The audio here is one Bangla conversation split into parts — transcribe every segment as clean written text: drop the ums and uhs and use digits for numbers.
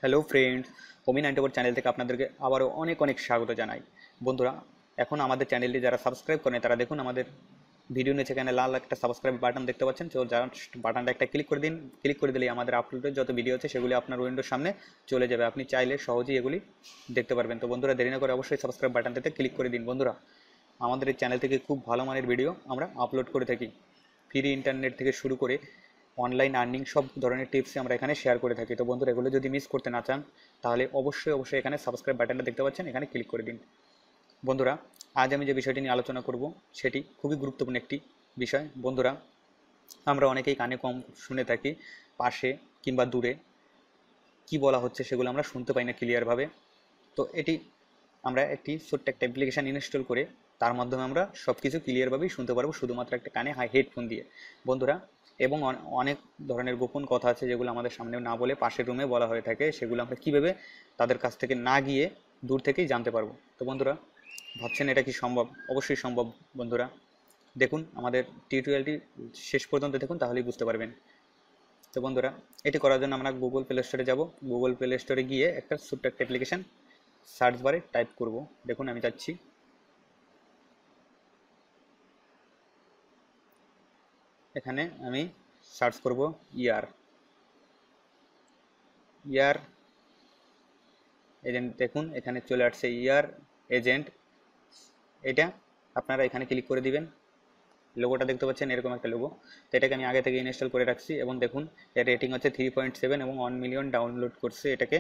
হ্যালো ফ্রেন্ডস, ওমি 94 চ্যানেল থেকে আপনাদেরকে আবারও অনেক অনেক স্বাগত জানাই। বন্ধুরা, এখন আমাদের চ্যানেলটি যারা সাবস্ক্রাইব করেন তারা দেখুন আমাদের ভিডিও নিচে এখানে লাল একটা সাবস্ক্রাইব বাটন দেখতে পাচ্ছেন, তো জাস্ট বাটনটা একটা ক্লিক করে দিন। ক্লিক করে দিলেই আমাদের আপলোডের যত ভিডিও আছে সেগুলি আপনার উইন্ডোর সামনে চলে যাবে। আপনি চাইলে সহজেই এগুলি দেখতে পারবেন। তো বন্ধুরা, দেরি না করে অবশ্যই সাবস্ক্রাইব বাটনটাতে ক্লিক করে দিন। বন্ধুরা, আমাদের এই চ্যানেল থেকে খুব ভালো মানের ভিডিও আমরা আপলোড করে থাকি। ফ্রি ইন্টারনেট থেকে শুরু করে অনলাইন আর্নিং সব ধরনের টিপস আমরা এখানে শেয়ার করে থাকি। তো বন্ধুরা, এগুলো যদি মিস করতে না চান তাহলে অবশ্যই এখানে সাবস্ক্রাইব বাটনটা দেখতে পাচ্ছেন, এখানে ক্লিক করে দিন। বন্ধুরা, আজ আমি যে বিষয়টি নিয়ে আলোচনা করব সেটি খুবই গুরুত্বপূর্ণ একটি বিষয়। বন্ধুরা, আমরা অনেকেই কানে কম শুনে থাকি, পাশে কিংবা দূরে কি বলা হচ্ছে সেগুলো আমরা শুনতে পাই না ক্লিয়ারভাবে। তো এটি আমরা একটি ছোট্ট একটা অ্যাপ্লিকেশান ইনস্টল করে তার মাধ্যমে আমরা সব কিছু ক্লিয়ারভাবেই শুনতে পারবো, শুধুমাত্র একটা কানে হেডফোন দিয়ে। বন্ধুরা, এবং অনেক ধরনের গোপন কথা আছে যেগুলো আমাদের সামনে না বলে পাশের রুমে বলা হয়ে থাকে, সেগুলো আমরা কীভাবে তাদের কাছ থেকে না গিয়ে দূর থেকেই জানতে পারবো। তো বন্ধুরা, ভাবছেন এটা কি সম্ভব? অবশ্যই সম্ভব। বন্ধুরা, দেখুন আমাদের টিউটোরিয়ালটি শেষ পর্যন্ত দেখুন, তাহলেই বুঝতে পারবেন। তো বন্ধুরা, এটি করার জন্য আমরা গুগল প্লে স্টোরে যাব। গুগল প্লে স্টোরে গিয়ে একটা ছোট্ট একটা অ্যাপ্লিকেশান সার্চ বারে টাইপ করব। দেখুন আমি যাচ্ছি। এখানে আমি সার্চ করব ইয়ার এজেন্ট। দেখুন এখানে চলে আসছে ইয়ার এজেন্ট। এটা আপনারা এখানে ক্লিক করে দিবেন। লোগোটা দেখতে পাচ্ছেন, এরকম একটা লোগো। তো এটাকে আমি আগে থেকে ইনস্টল করে রাখছি এবং দেখুন এর রেটিং হচ্ছে 3.7 এবং 1 মিলিয়ন ডাউনলোড করছে। এটাকে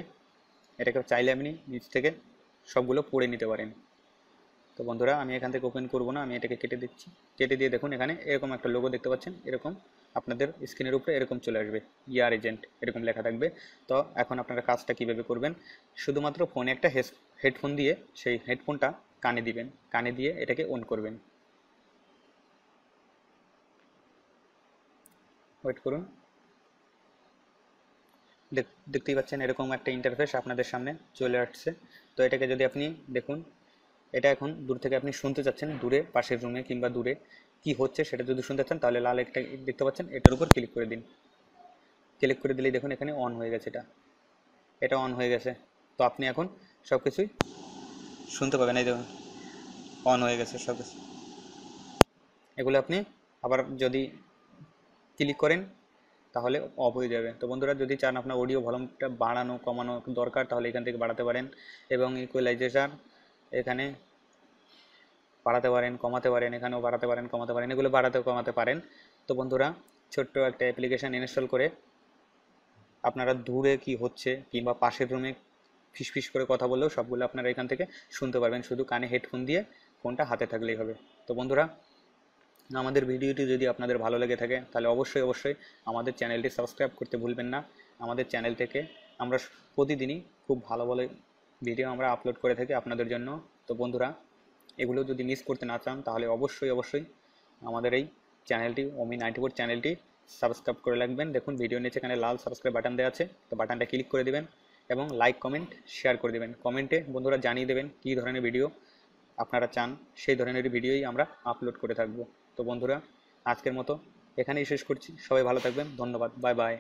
চাইলে আপনি নিচ থেকে সবগুলো পড়ে নিতে পারেন। তো বন্ধুরা, আমি এখান থেকে ওপেন করব না, আমি এটাকে কেটে দিচ্ছি। কেটে দিয়ে দেখুন এখানে এরকম একটা লোগো দেখতে পাচ্ছেন, এরকম আপনাদের স্ক্রিনের উপরে এরকম চলে আসবে, ইয়ার এজেন্ট এরকম লেখা থাকবে। তো এখন আপনারা কাজটা কীভাবে করবেন, শুধুমাত্র ফোনে একটা হেডফোন দিয়ে সেই হেডফোনটা কানে দিবেন, কানে দিয়ে এটাকে অন করবেন। ওয়েট করুন। দেখতেই পাচ্ছেন এরকম একটা ইন্টারফেস আপনাদের সামনে চলে আসছে। তো এটাকে যদি আপনি দেখুন, এটা এখন দূর থেকে আপনি শুনতে চাচ্ছেন, দূরে পাশের রুমে কিংবা দূরে কি হচ্ছে সেটা যদি শুনতে চান তাহলে লাল একটা দেখতে পাচ্ছেন, এটার উপর ক্লিক করে দিন। ক্লিক করে দিলেই দেখুন এখানে অন হয়ে গেছে। এটা অন হয়ে গেছে। তো আপনি এখন সব কিছুই শুনতে পাবেন। এই দেখুন অন হয়ে গেছে সব কিছু। এগুলো আপনি আবার যদি ক্লিক করেন তাহলে অফ হয়ে যাবে। তো বন্ধুরা, যদি চান আপনার অডিও ভলিউমটা বাড়ানো কমানো দরকার তাহলে এখান থেকে বাড়াতে পারেন, এবং ইকুয়ালাইজেশন এখানে বাড়াতে পারেন কমাতে পারেন, এখানেও বাড়াতে পারেন কমাতে পারেন, এগুলো বাড়াতে কমাতে পারেন। তো বন্ধুরা, ছোট্ট একটা অ্যাপ্লিকেশান ইনস্টল করে আপনারা দূরে কি হচ্ছে কিংবা পাশের রুমে ফিসফিস করে কথা বললেও সবগুলো আপনারা এখান থেকে শুনতে পারবেন, শুধু কানে হেডফোন দিয়ে ফোনটা হাতে থাকলেই হবে। তো বন্ধুরা, আমাদের ভিডিওটি যদি আপনাদের ভালো লেগে থাকে তাহলে অবশ্যই আমাদের চ্যানেলটি সাবস্ক্রাইব করতে ভুলবেন না। আমাদের চ্যানেল থেকে আমরা প্রতিদিনই খুব ভালো ভালো ভিডিও আমরা আপলোড করে থাকি আপনাদের জন্য। তো বন্ধুরা, এগুলো যদি মিস করতে না চান তাহলে অবশ্যই আমাদের এই চ্যানেলটি ওমি 94 চ্যানেলটি সাবস্ক্রাইব করে রাখবেন। দেখুন ভিডিও নিচে এখানে লাল সাবস্ক্রাইব বাটন দেওয়া আছে, তো বাটনটা ক্লিক করে দেবেন এবং লাইক কমেন্ট শেয়ার করে দেবেন। কমেন্টে বন্ধুরা জানিয়ে দেবেন কী ধরনের ভিডিও আপনারা চান, সেই ধরনের ভিডিওই আমরা আপলোড করে থাকবো। তো বন্ধুরা, আজকের মতো এখানেই শেষ করছি। সবাই ভালো থাকবেন, ধন্যবাদ, বাই বাই।